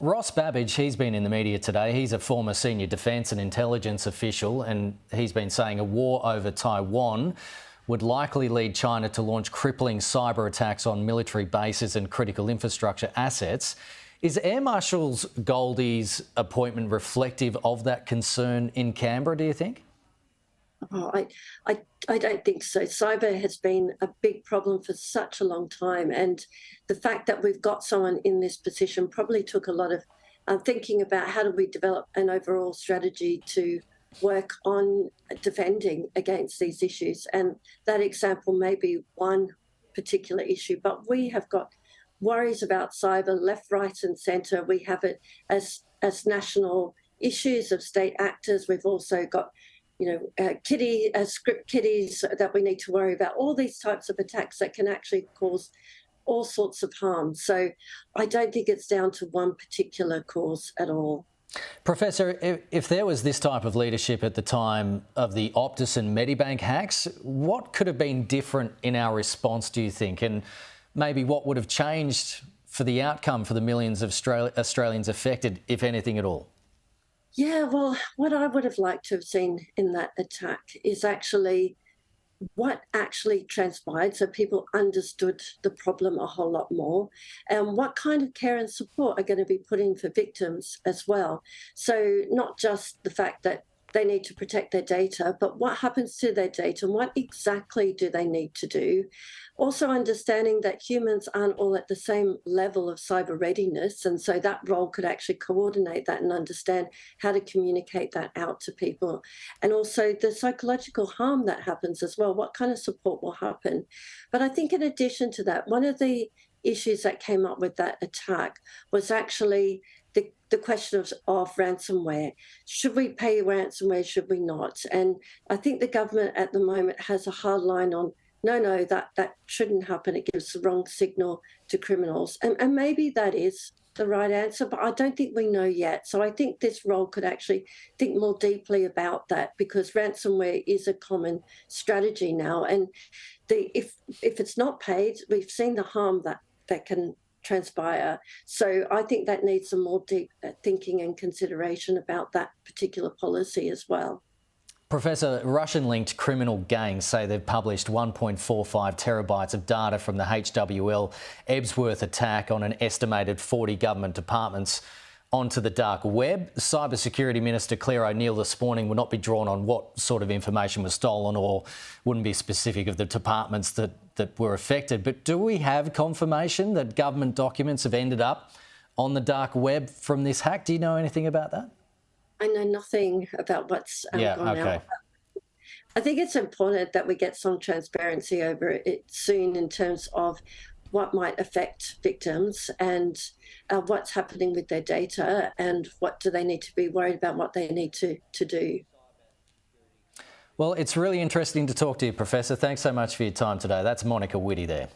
Ross Babbage, he's been in the media today. He's a former senior defence and intelligence official, and he's been saying a war over Taiwan would likely lead China to launch crippling cyber attacks on military bases and critical infrastructure assets. Is Air Marshal's Goldie's appointment reflective of that concern in Canberra, do you think? Oh, I don't think so. Cyber has been a big problem for such a long time, and the fact that we've got someone in this position probably took a lot of thinking about how do we develop an overall strategy to work on defending against these issues. And that example may be one particular issue, but we have got worries about cyber left, right and centre. We have it as national issues of state actors. We've also got script kiddies that we need to worry about, all these types of attacks that can actually cause all sorts of harm. So I don't think it's down to one particular cause at all. Professor, if there was this type of leadership at the time of the Optus and Medibank hacks, what could have been different in our response, do you think? And maybe what would have changed for the outcome for the millions of Australians affected, if anything at all? Yeah, well, what I would have liked to have seen in that attack is actually what actually transpired, so people understood the problem a whole lot more, and what kind of care and support are going to be put in for victims as well. So not just the fact that they need to protect their data, but what happens to their data and what exactly do they need to do. Also understanding that humans aren't all at the same level of cyber readiness, and so that role could actually coordinate that and understand how to communicate that out to people. And also the psychological harm that happens as well, what kind of support will happen. But I think in addition to that, one of the issues that came up with that attack was actually the question of ransomware. Should we pay ransomware, should we not? And I think the government at the moment has a hard line on, no, that shouldn't happen. It gives the wrong signal to criminals. And maybe that is the right answer, but I don't think we know yet. So I think this role could actually think more deeply about that, because ransomware is a common strategy now. And if it's not paid, we've seen the harm that can transpire. So I think that needs some more deep thinking and consideration about that particular policy as well. Professor, Russian-linked criminal gangs say they've published 1.45 terabytes of data from the HWL Ebsworth attack on an estimated 40 government departments onto the dark web. Cybersecurity Minister Claire O'Neil this morning will not be drawn on what sort of information was stolen, or wouldn't be specific of the departments that were affected. But do we have confirmation that government documents have ended up on the dark web from this hack? Do you know anything about that? I know nothing about what's gone out. I think it's important that we get some transparency over it soon in terms of what might affect victims and what's happening with their data and what do they need to be worried about, what they need to do. Well, it's really interesting to talk to you, Professor. Thanks so much for your time today. That's Monica Whitty there.